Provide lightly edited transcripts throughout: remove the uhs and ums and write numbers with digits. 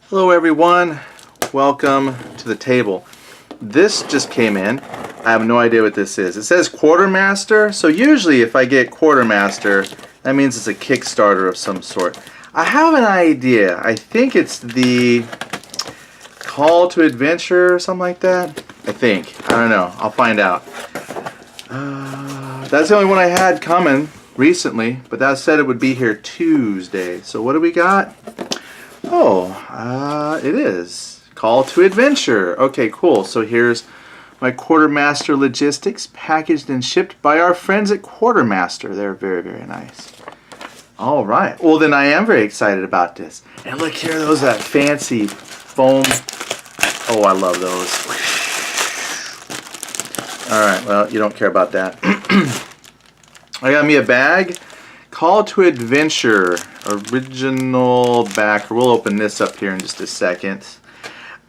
Hello everyone, welcome to the table. This just came in. I have no idea what this is. It says Quartermaster, so usually if I get Quartermaster, that means it's a Kickstarter of some sort. I have an idea. I think it's the Call to Adventure or something like that. I think. I don't know. I'll find out. That's the only one I had coming recently, but that said it would be here Tuesday. So what do we got? Oh, it is Call to Adventure. Okay, cool. So here's my Quartermaster Logistics, packaged and shipped by our friends at Quartermaster. They're very, very nice. All right. Well, then I am very excited about this. And look here, those fancy foam. Oh, I love those. All right. Well, you don't care about that. I got me a bag. Call to Adventure original backer. We'll open this up here in just a second.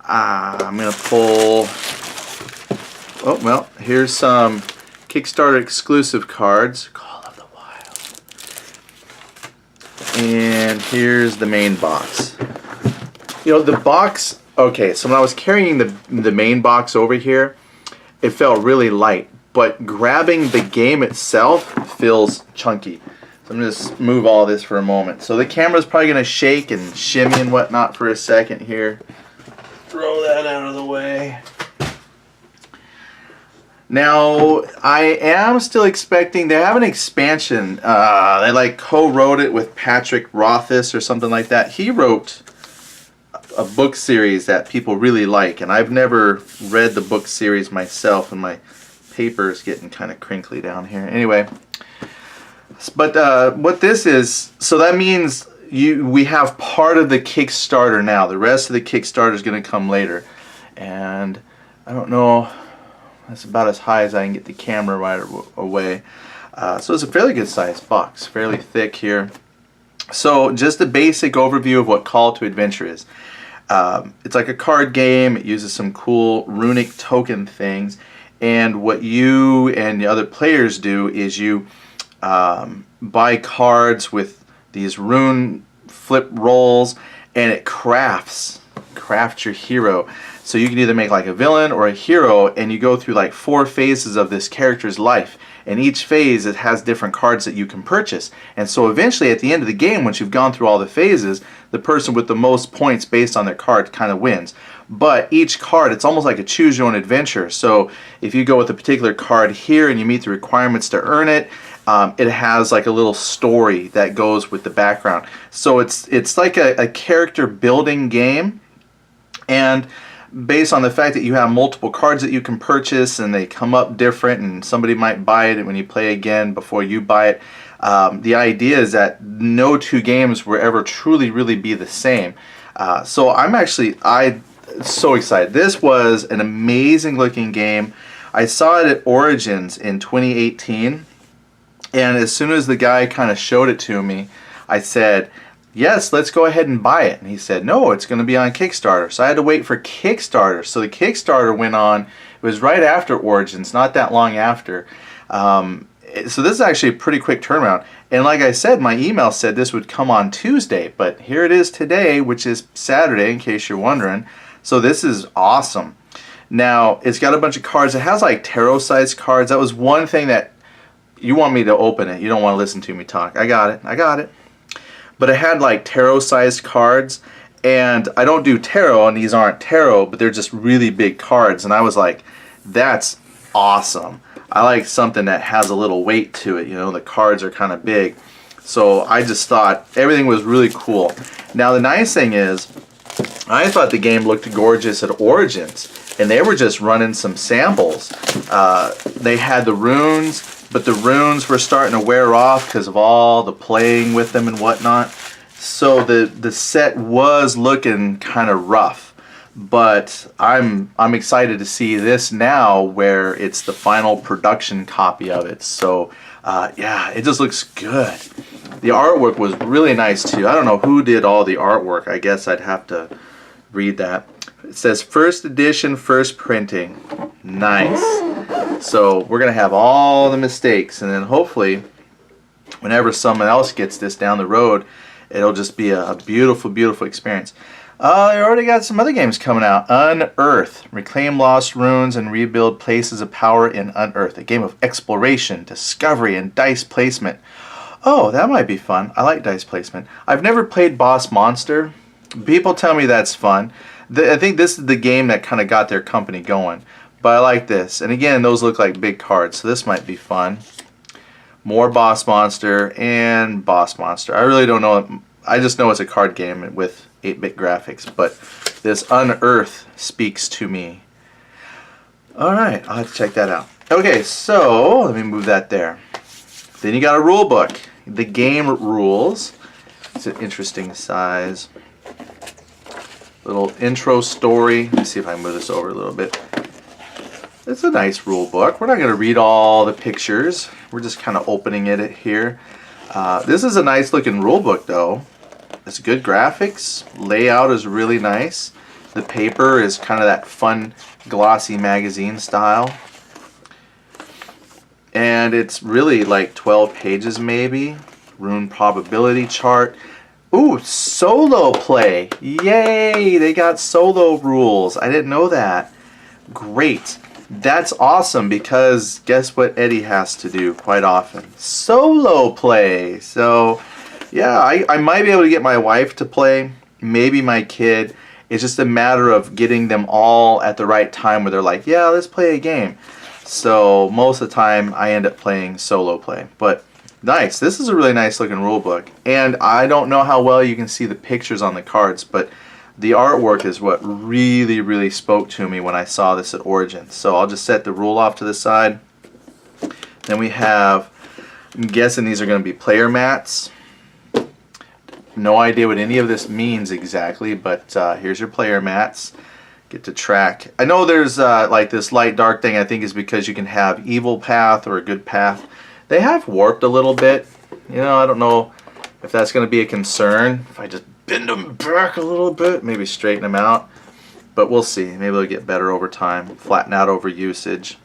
I'm going to pull... Oh, well, here's some Kickstarter exclusive cards. Call of the Wild. And here's the main box. You know, the box... Okay, so when I was carrying the main box over here, it felt really light. But grabbing the game itself feels chunky. So I'm going to just move all this for a moment. So the camera's probably going to shake and shimmy and whatnot for a second here. Throw that out of the way. Now, I am still expecting, they have an expansion. They like co-wrote it with Patrick Rothfuss or something like that. He wrote a book series that people really like, and I've never read the book series myself, and my paper is getting kind of crinkly down here. Anyway, but what this is, so that means we have part of the Kickstarter now. The rest of the Kickstarter is going to come later, and I don't know, that's about as high as I can get the camera right away. So it's a fairly good sized box, fairly thick here. So just a basic overview of what Call to Adventure is. It's like a card game. It uses some cool runic token things, and what you and the other players do is you buy cards with these rune flip rolls, and it crafts your hero. So you can either make like a villain or a hero, and you go through like 4 phases of this character's life. And each phase, it has different cards that you can purchase. And so eventually at the end of the game, once you've gone through all the phases, the person with the most points based on their card kind of wins. But each card, it's almost like a choose your own adventure. So if you go with a particular card here and you meet the requirements to earn it, it has like a little story that goes with the background. So it's like a character building game, and based on the fact that you have multiple cards that you can purchase and they come up different, and somebody might buy it when you play again before you buy it. The idea is that no 2 games will ever truly really be the same. So I'm so excited. This was an amazing looking game. I saw it at Origins in 2018. And as soon as the guy kind of showed it to me, I said, yes, let's go ahead and buy it. And he said, no, it's going to be on Kickstarter. So I had to wait for Kickstarter. So the Kickstarter went on, it was right after Origins, not that long after. So this is actually a pretty quick turnaround. And like I said, my email said this would come on Tuesday, but here it is today, which is Saturday, in case you're wondering. So this is awesome. Now, it's got a bunch of cards. It has like tarot-sized cards. That was one thing that you want me to open it. You don't want to listen to me talk. I got it. But it had like tarot-sized cards, and I don't do tarot, and these aren't tarot, but they're just really big cards. And I was like, that's awesome. I like something that has a little weight to it. You know, the cards are kind of big. So I just thought everything was really cool. Now the nice thing is, I thought the game looked gorgeous at Origins, and they were just running some samples. They had the runes, but the runes were starting to wear off because of all the playing with them and whatnot. So the set was looking kind of rough. But I'm excited to see this now, where it's the final production copy of it. So yeah, it just looks good. The artwork was really nice too. I don't know who did all the artwork. I guess I'd have to read that. It says first edition, first printing. Nice. So we're going to have all the mistakes, and then hopefully whenever someone else gets this down the road, it'll just be a beautiful, beautiful experience. They already got some other games coming out. Unearth. Reclaim lost runes and rebuild places of power in Unearth. A game of exploration, discovery, and dice placement. Oh, that might be fun. I like dice placement. I've never played Boss Monster. People tell me that's fun. I think this is the game that kind of got their company going. But I like this. And again, those look like big cards, so this might be fun. More Boss Monster and Boss Monster. I really don't know. I just know it's a card game with 8-bit graphics. But this Unearth speaks to me. Alright, I'll have to check that out. Okay, so let me move that there. Then you got a rule book. The game rules. It's an interesting size. Little intro story. Let me see if I can move this over a little bit. It's a nice rule book. We're not going to read all the pictures. We're just kind of opening it here. This is a nice looking rule book though. It's good graphics. Layout is really nice. The paper is kind of that fun glossy magazine style. And it's really like 12 pages maybe. Rune probability chart. Ooh, solo play. Yay, they got solo rules. I didn't know that. Great. That's awesome because guess what Eddie has to do quite often? Solo play. So, yeah, I might be able to get my wife to play, maybe my kid. It's just a matter of getting them all at the right time where they're like, yeah, let's play a game. So, most of the time I end up playing solo play. But, nice. This is a really nice looking rule book. And I don't know how well you can see the pictures on the cards, but the artwork is what really, really spoke to me when I saw this at Origin. So I'll just set the rule off to the side. Then we have, I'm guessing these are going to be player mats. No idea what any of this means exactly, but here's your player mats. Get to track. I know there's like this light dark thing I think is because you can have evil path or a good path. They have warped a little bit. You know, I don't know if that's going to be a concern. If I just bend them back a little bit, maybe straighten them out, but we'll see. Maybe they'll get better over time, flatten out over usage.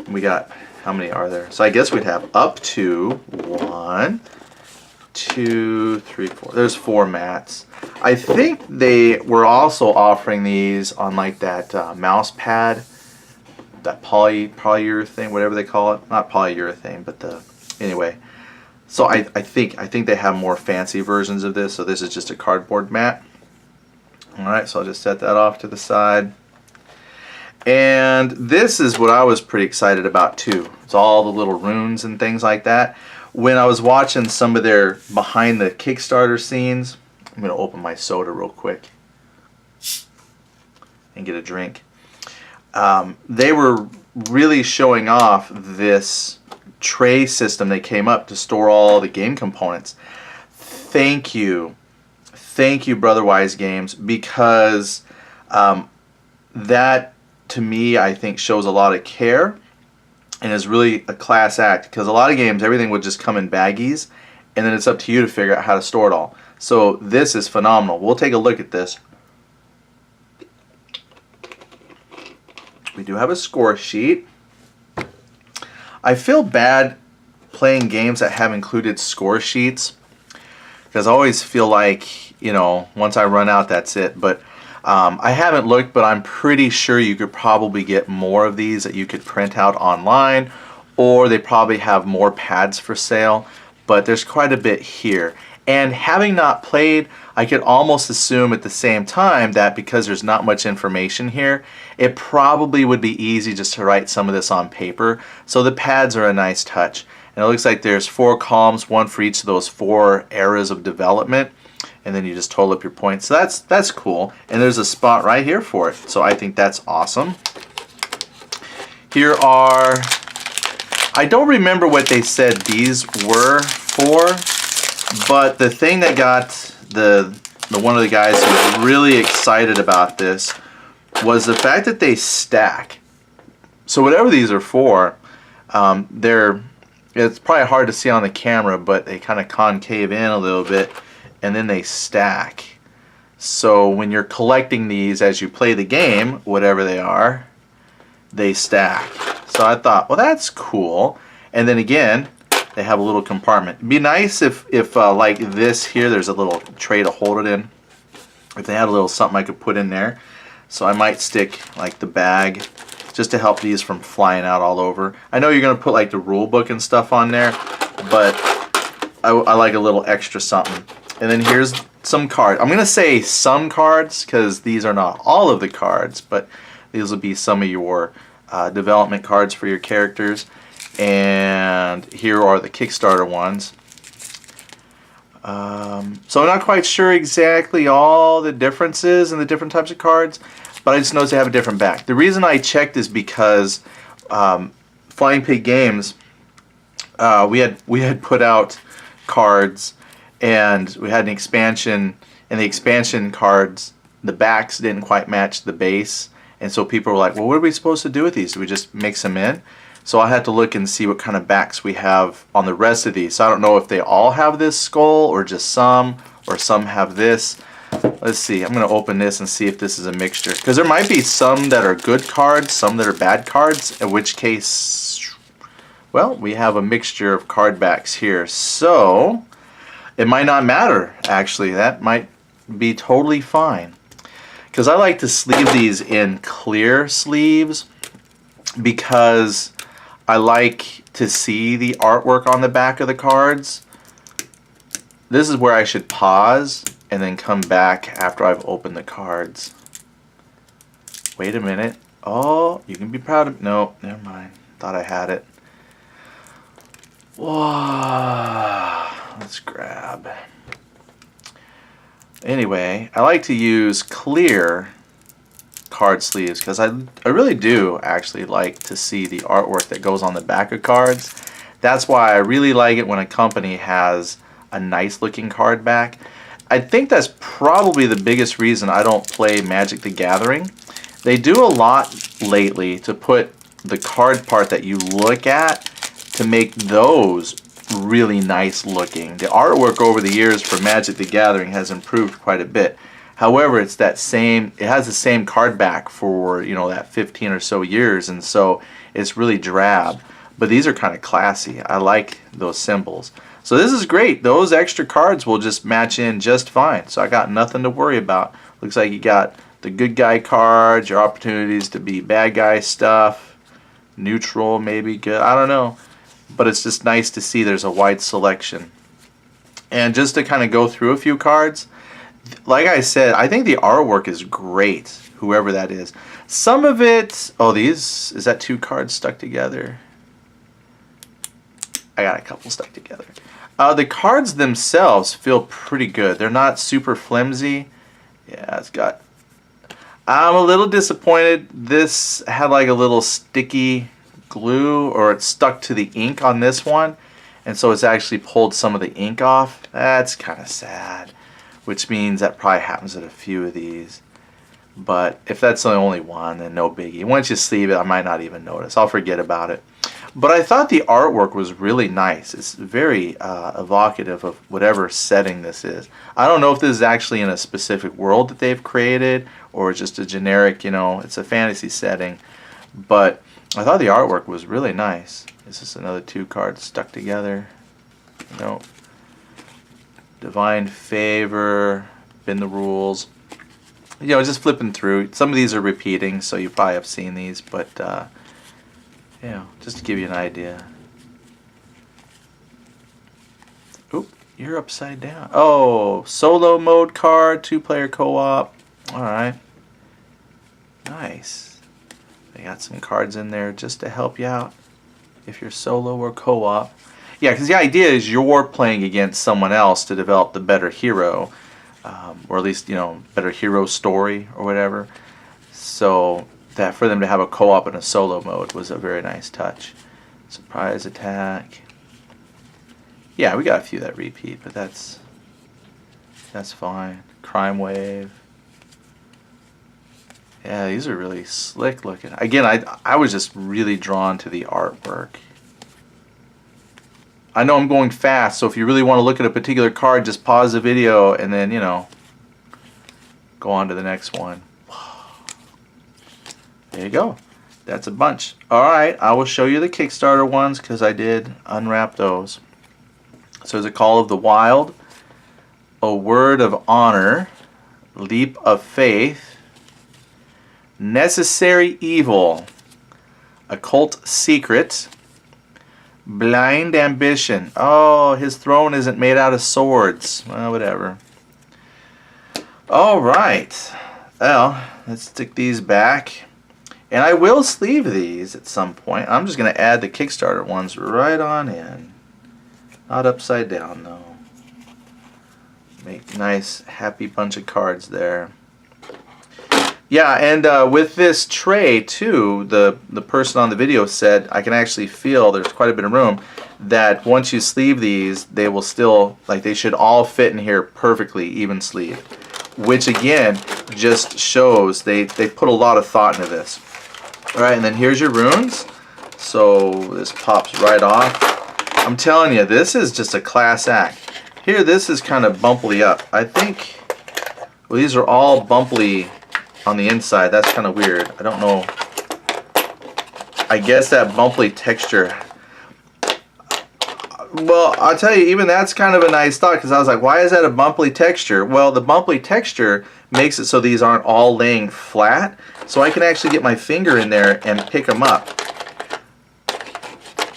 We got, how many are there? So I guess we'd have up to 1, 2, 3, 4. There's 4 mats. I think they were also offering these on like that mouse pad, that polyurethane, whatever they call it. Not polyurethane, but the, anyway. So I think they have more fancy versions of this. So this is just a cardboard mat. Alright, so I'll just set that off to the side. And this is what I was pretty excited about too. It's all the little runes and things like that. When I was watching some of their behind the Kickstarter scenes, I'm going to open my soda real quick and get a drink. They were really showing off this tray system they came up to store all the game components. Thank you Brotherwise Games, because that to me I think shows a lot of care and is really a class act, because a lot of games everything would just come in baggies and then it's up to you to figure out how to store it all. So this is phenomenal. We'll take a look at this. We do have a score sheet. I feel bad playing games that have included score sheets because I always feel like, you know, once I run out, that's it. But I haven't looked, but I'm pretty sure you could probably get more of these that you could print out online, or they probably have more pads for sale. But there's quite a bit here. And having not played, I could almost assume at the same time that because there's not much information here, it probably would be easy just to write some of this on paper. So the pads are a nice touch. And it looks like there's 4 columns, one for each of those 4 eras of development. And then you just total up your points. So that's cool. And there's a spot right here for it. So I think that's awesome. Here are, I don't remember what they said these were for, but the thing that got the one of the guys who was really excited about this was the fact that they stack. So whatever these are for, it's probably hard to see on the camera, but they kind of concave in a little bit and then they stack. So when you're collecting these as you play the game, whatever they are, they stack. So I thought, well, that's cool. And then again, they have a little compartment. It'd be nice if like this here, there's a little tray to hold it in. if they had a little something I could put in there. So I might stick like the bag just to help these from flying out all over. I know you're going to put like the rule book and stuff on there, but I like a little extra something. And then here's some cards. I'm going to say some cards because these are not all of the cards, but these will be some of your development cards for your characters. And here are the Kickstarter ones. So I'm not quite sure exactly all the differences in the different types of cards, but I just noticed they have a different back. The reason I checked is because Flying Pig Games, we had put out cards, and we had an expansion, and the expansion cards, the backs didn't quite match the base, and so people were like, well, what are we supposed to do with these? Do we just mix them in? So I had to look and see what kind of backs we have on the rest of these. So I don't know if they all have this skull or just some, or some have this. Let's see. I'm going to open this and see if this is a mixture. Because there might be some that are good cards, some that are bad cards, in which case, well, we have a mixture of card backs here. So it might not matter, actually. That might be totally fine. Because I like to sleeve these in clear sleeves because I like to see the artwork on the back of the cards. This is where I should pause and then come back after I've opened the cards. Wait a minute. Oh, you can be proud of me. No, never mind. Thought I had it. Whoa. Let's grab. Anyway, I like to use clear card sleeves because I really do actually like to see the artwork that goes on the back of cards. That's why I really like it when a company has a nice looking card back. I think that's probably the biggest reason I don't play Magic the Gathering. They do a lot lately to put the card part that you look at to make those really nice looking. The artwork over the years for Magic the Gathering has improved quite a bit. However, it has the same card back for, you know, that 15 or so years, and so it's really drab. But these are kind of classy. I like those symbols. So this is great. Those extra cards will just match in just fine. So I got nothing to worry about. Looks like you got the good guy cards, your opportunities to be bad guy stuff, neutral maybe good. I don't know. But it's just nice to see there's a wide selection. And just to kind of go through a few cards, like I said, I think the artwork is great, whoever that is. Some of it, oh, is that 2 cards stuck together? I got a couple stuck together. The cards themselves feel pretty good. They're not super flimsy. Yeah, it's got... I'm a little disappointed. This had like a little sticky glue, or it stuck to the ink on this one, and so it's actually pulled some of the ink off. That's kind of sad, which means that probably happens at a few of these. But if that's the only one, then no biggie. Once you sleeve it, I might not even notice. I'll forget about it. But I thought the artwork was really nice. It's very evocative of whatever setting this is. I don't know if this is actually in a specific world that they've created, or just a generic, you know, it's a fantasy setting. But I thought the artwork was really nice. Is this another 2 cards stuck together? Nope. Divine Favor, Bend the Rules. You know, just flipping through. Some of these are repeating, so you probably have seen these, but, you know, just to give you an idea. Oop, you're upside down. Oh, solo mode card, 2-player co-op. Alright. Nice. They got some cards in there just to help you out if you're solo or co-op. Yeah, because the idea is you're playing against someone else to develop the better hero, or at least, you know, better hero story or whatever. So that for them to have a co-op and a solo mode was a very nice touch. Surprise attack. Yeah, we got a few that repeat, but that's fine. Crime wave. Yeah, these are really slick looking. Again, I was just really drawn to the artwork. I know I'm going fast, so if you really want to look at a particular card, just pause the video and then, you know, go on to the next one. There you go. That's a bunch. Alright, I will show you the Kickstarter ones because I did unwrap those. So there's a Call of the Wild, A Word of Honor, Leap of Faith, Necessary Evil, Occult Secret, Blind Ambition. Oh, his throne isn't made out of swords. Well, whatever. Alright. Well, let's stick these back. And I will sleeve these at some point. I'm just going to add the Kickstarter ones right on in. Not upside down, though. Make a nice, happy bunch of cards there. Yeah, and with this tray, too, the person on the video said, I can actually feel there's quite a bit of room, that once you sleeve these, they will still, like, they should all fit in here perfectly, even sleeved. Which, again, just shows they put a lot of thought into this. Alright, and then here's your runes. So this pops right off. I'm telling you, this is just a class act. Here, this is kind of bumpily up. I think, well, these are all bumpily on the inside. That's kind of weird. I don't know. I guess that bumpily texture. Well, I'll tell you, even that's kind of a nice thought, because I was like, why is that a bumpily texture? Well, the bumpily texture makes it so these aren't all laying flat, so I can actually get my finger in there and pick them up.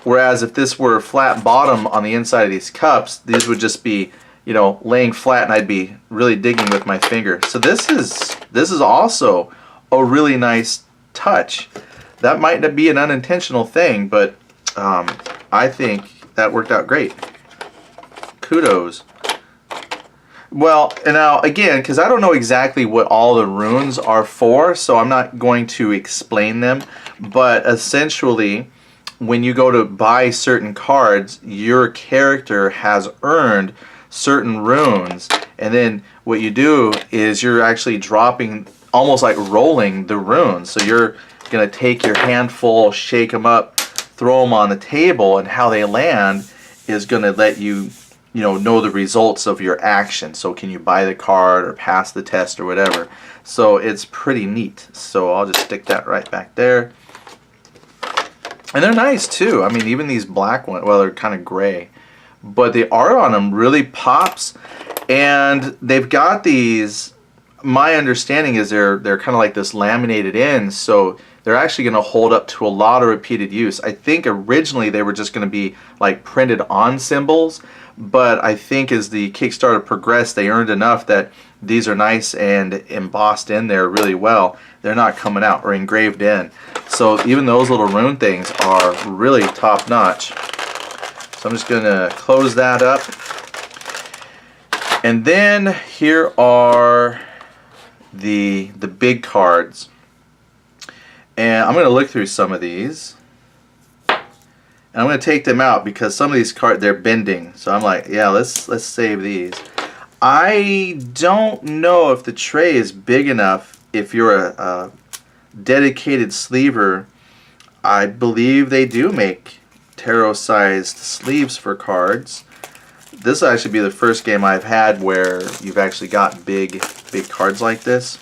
Whereas if this were flat bottom on the inside of these cups, these would just be, you know, laying flat, and I'd be really digging with my finger. So this is also a really nice touch. That might not be an unintentional thing, but I think that worked out great. Kudos. Well, and now again, because I don't know exactly what all the runes are for, so I'm not going to explain them, but essentially when you go to buy certain cards, your character has earned certain runes, and then what you do is you're actually dropping, almost like rolling the runes. So you're going to take your handful, shake them up, throw them on the table, and how they land is going to let you, know the results of your action. So can you buy the card or pass the test or whatever. So it's pretty neat. So I'll just stick that right back there. And they're nice too. I mean, even these black ones, well, they're kind of gray, but the art on them really pops. And they've got these, my understanding is they're kind of like this laminated in, so they're actually going to hold up to a lot of repeated use. I think originally they were just going to be like printed on symbols, but I think as the Kickstarter progressed, they earned enough that these are nice and embossed in there really well. They're not coming out or engraved in. So even those little rune things are really top notch. So I'm just going to close that up. And then here are the big cards. And I'm going to look through some of these. And I'm going to take them out because some of these cards, they're bending. So I'm like, yeah, let's save these. I don't know if the tray is big enough if you're a dedicated sleever. I believe they do make tarot-sized sleeves for cards. This will actually be the first game I've had where you've actually got big cards like this.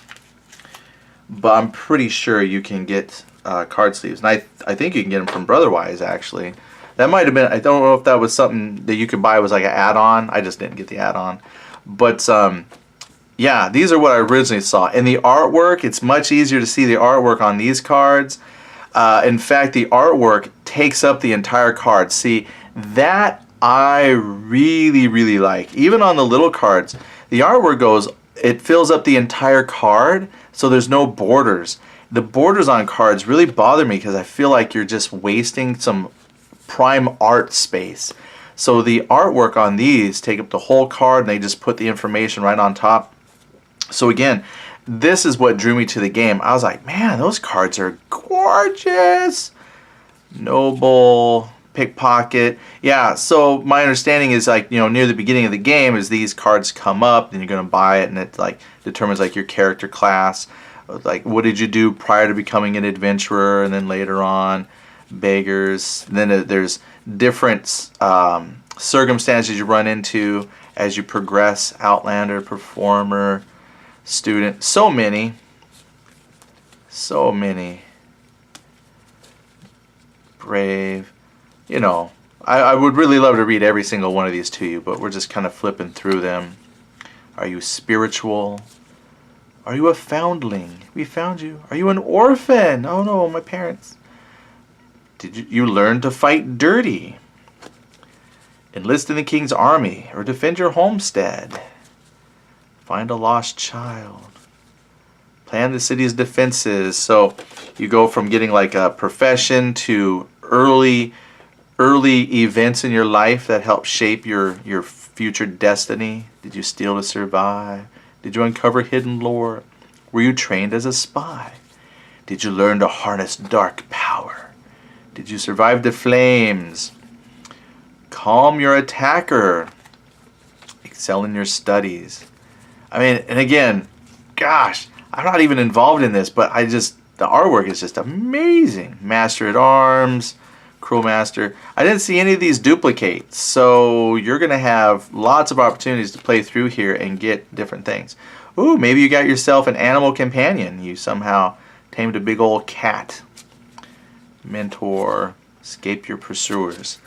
But I'm pretty sure you can get card sleeves. And I think you can get them from Brotherwise, actually. That might have been, I don't know if that was something that you could buy, was like an add-on. I just didn't get the add-on. But yeah, these are what I originally saw. And the artwork, it's much easier to see the artwork on these cards. In fact, the artwork takes up the entire card. See, that I really, really like. Even on the little cards, the artwork goes, it fills up the entire card, so there's no borders. The borders on cards really bother me because I feel like you're just wasting some prime art space. So the artwork on these take up the whole card, and they just put the information right on top. So again, this is what drew me to the game. I was like, man, those cards are gorgeous. Noble, pickpocket. Yeah, so my understanding is like, near the beginning of the game is these cards come up, and you're going to buy it, and it like determines like your character class. Like, what did you do prior to becoming an adventurer, and then later on, beggars. And then there's different circumstances you run into as you progress. Outlander, performer, student. So many. Brave. I would really love to read every single one of these to you, but we're just kind of flipping through them. Are you spiritual? Are you a foundling? We found you. Are you an orphan? Oh no, my parents. Did you learn to fight dirty? Enlist in the king's army or defend your homestead. Find a lost child. Plan the city's defenses. So you go from getting like a profession to early events in your life that help shape your future destiny. Did you steal to survive? Did you uncover hidden lore? Were you trained as a spy? Did you learn to harness dark power? Did you survive the flames? Calm your attacker. Excel in your studies. I mean, and again, gosh, I'm not even involved in this, but the artwork is just amazing. Master at Arms, Cruel Master. I didn't see any of these duplicate, so you're going to have lots of opportunities to play through here and get different things. Ooh, maybe you got yourself an animal companion. You somehow tamed a big old cat. Mentor, escape your pursuers.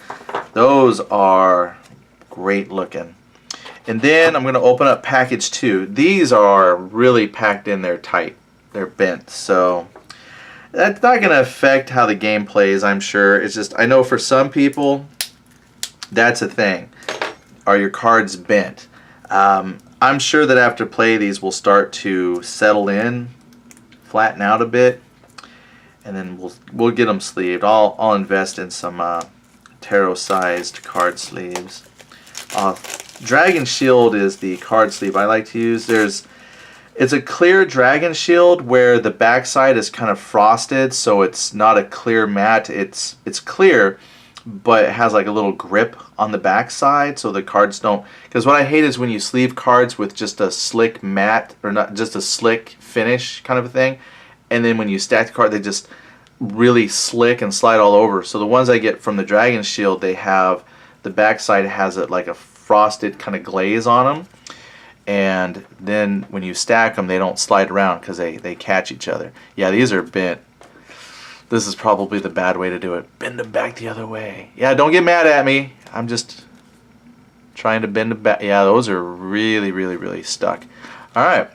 Those are great looking. And then I'm going to open up package 2. These are really packed in there tight. They're bent, so that's not going to affect how the game plays, I'm sure. It's just, I know for some people, that's a thing. Are your cards bent? I'm sure that after play, these will start to settle in, flatten out a bit, and then we'll get them sleeved. I'll invest in some tarot-sized card sleeves. Dragon Shield is the card sleeve I like to use. It's a clear Dragon Shield where the backside is kind of frosted, so it's not a clear matte. It's clear, but it has like a little grip on the backside, so the cards don't. Because what I hate is when you sleeve cards with just a slick matte, or not just a slick finish kind of a thing, and then when you stack the card, they just really slick and slide all over. So the ones I get from the Dragon Shield, they have the backside has it like a frosted kind of glaze on them, and then when you stack them, they don't slide around because they catch each other. Yeah, these are bent. This is probably the bad way to do it. Bend them back the other way. Yeah, don't get mad at me. I'm just trying to bend them back. Yeah, those are really, really, really stuck. All right.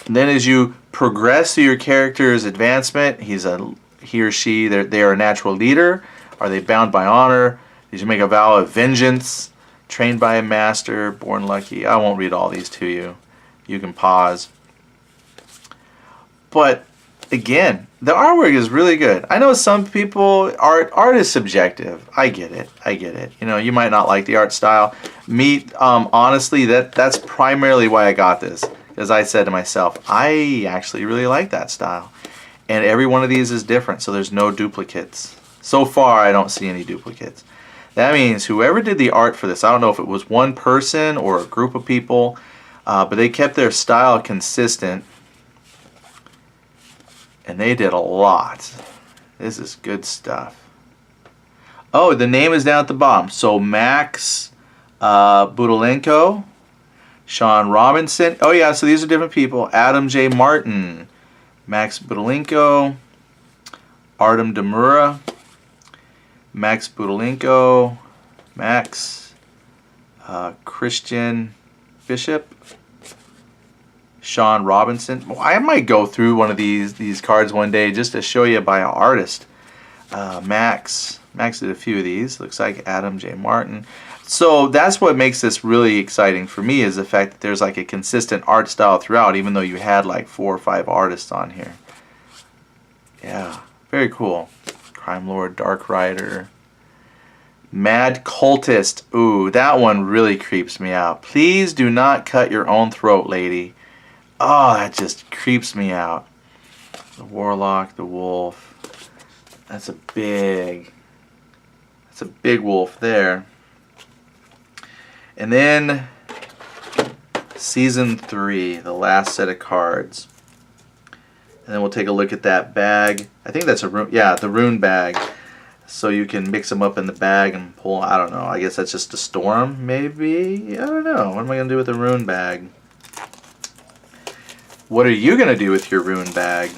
And then as you progress through your character's advancement, he or she, they are a natural leader. Are they bound by honor? Did you make a vow of vengeance? Trained by a master, born lucky. I won't read all these to you. You can pause. But again, the artwork is really good. I know some people, art is subjective. I get it. You know, you might not like the art style. Me, honestly, that's primarily why I got this. Because I said to myself, I actually really like that style. And every one of these is different, so there's no duplicates. So far, I don't see any duplicates. That means whoever did the art for this, I don't know if it was one person or a group of people, but they kept their style consistent. And they did a lot. This is good stuff. Oh, the name is down at the bottom. So Max Budalenko, Sean Robinson. Oh yeah, so these are different people. Adam J. Martin, Max Budalenko, Artem Demura, Max Budalenko, Max Christian Bishop, Sean Robinson. Well, I might go through one of these cards one day just to show you by an artist. Max did a few of these. Looks like Adam J. Martin. So that's what makes this really exciting for me, is the fact that there's like a consistent art style throughout, even though you had like 4 or 5 artists on here. Yeah, very cool. Crime Lord, Dark Rider, Mad Cultist. Ooh, that one really creeps me out. Please do not cut your own throat, lady. Oh, that just creeps me out. The Warlock, the Wolf. That's a big wolf there. And then Season 3, the last set of cards. And then we'll take a look at that bag. I think that's a rune, yeah, the rune bag. So you can mix them up in the bag and pull, I don't know, I guess that's just to store them, maybe? I don't know. What am I going to do with the rune bag? What are you going to do with your rune bag?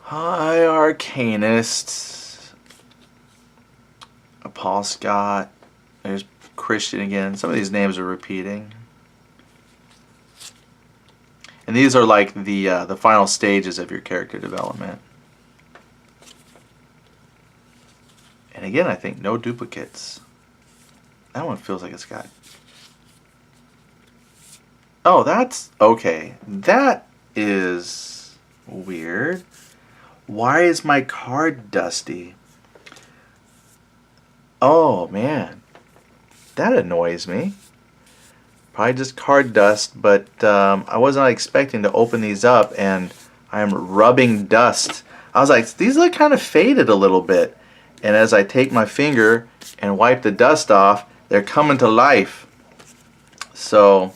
Hi, Arcanist. Paul Scott. There's Christian again. Some of these names are repeating. And these are like the final stages of your character development. And again, I think no duplicates. That one feels like it's got... Oh, that's... Okay. That is weird. Why is my card dusty? Oh, man. That annoys me. Probably just card dust, but I wasn't expecting to open these up and I'm rubbing dust. I was like, these look kind of faded a little bit. And as I take my finger and wipe the dust off, they're coming to life. So,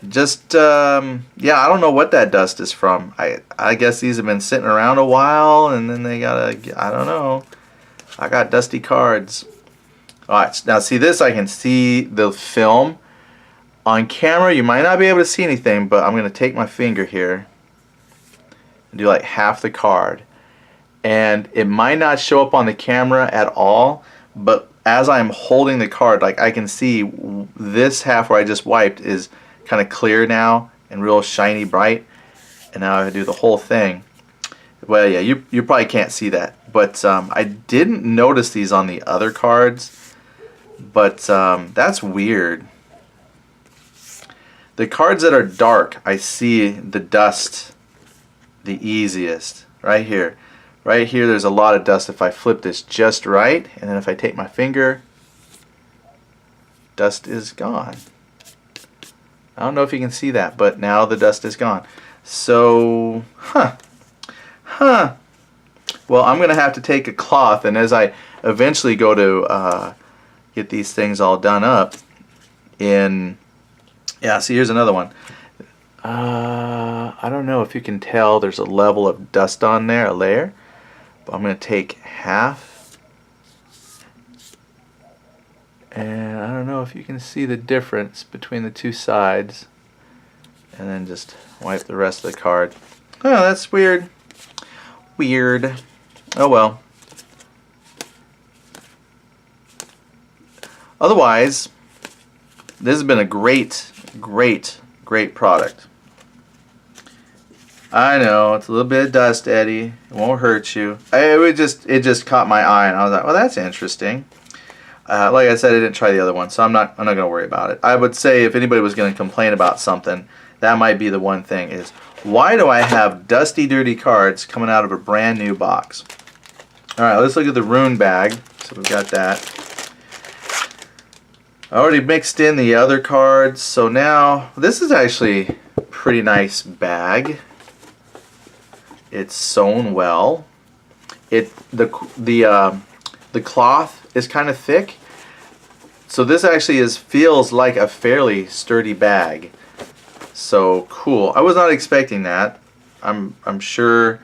just, yeah, I don't know what that dust is from. I guess these have been sitting around a while and then they gotta, I don't know. I got dusty cards. Alright, now see this, I can see the film. On camera, you might not be able to see anything, but I'm going to take my finger here and do like half the card. And it might not show up on the camera at all, but as I'm holding the card, like I can see this half where I just wiped is kind of clear now and real shiny bright. And now I do the whole thing. Well, yeah, you probably can't see that, but I didn't notice these on the other cards, but that's weird. The cards that are dark, I see the dust the easiest. Right here. Right here there's a lot of dust if I flip this just right, and then if I take my finger, dust is gone. I don't know if you can see that, but now the dust is gone. So, Well, I'm going to have to take a cloth, and as I eventually go to get these things all done up in... Yeah, see, here's another one. I don't know if you can tell there's a level of dust on there, a layer. But I'm going to take half. And I don't know if you can see the difference between the two sides. And then just wipe the rest of the card. Oh, that's weird. Weird. Oh well. Otherwise, this has been a great product. I know it's a little bit of dust, Eddie. It won't hurt you. It just caught my eye, and I was like, well, that's interesting. Like I said, I didn't try the other one, so I'm not going to worry about it. I would say if anybody was going to complain about something, that might be the one thing: is why do I have dusty, dirty cards coming out of a brand new box? All right, let's look at the rune bag. So we've got that. I already mixed in the other cards, so now this is actually a pretty nice bag. It's sewn well. The cloth is kind of thick, so this actually feels like a fairly sturdy bag. So cool. I was not expecting that. I'm sure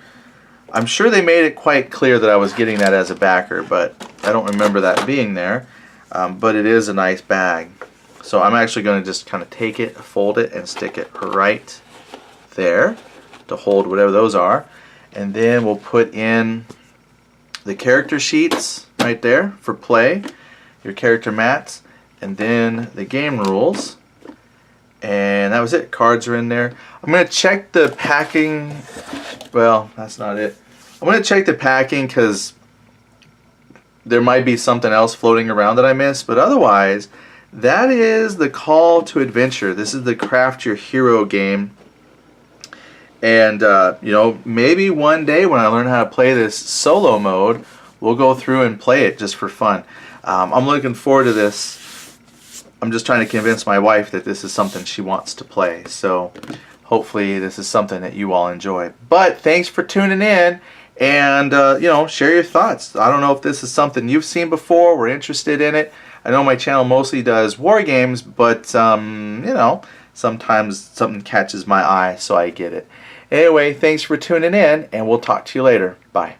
they made it quite clear that I was getting that as a backer, but I don't remember that being there. But it is a nice bag. So I'm actually going to just kind of take it, fold it, and stick it right there to hold whatever those are. And then we'll put in the character sheets right there for play, your character mats, and then the game rules. And that was it. Cards are in there. I'm going to check the packing. Well, that's not it. I'm going to check the packing because there might be something else floating around that I missed, but otherwise, that is the call to adventure. This is the Craft Your Hero game. And, you know, maybe one day when I learn how to play this solo mode, we'll go through and play it just for fun. I'm looking forward to this. I'm just trying to convince my wife that this is something she wants to play. So hopefully this is something that you all enjoy. But thanks for tuning in. And, you know, share your thoughts. I don't know if this is something you've seen before, we're interested in it. I know my channel mostly does war games, but, you know, sometimes something catches my eye, so I get it. Anyway, thanks for tuning in, and we'll talk to you later. Bye.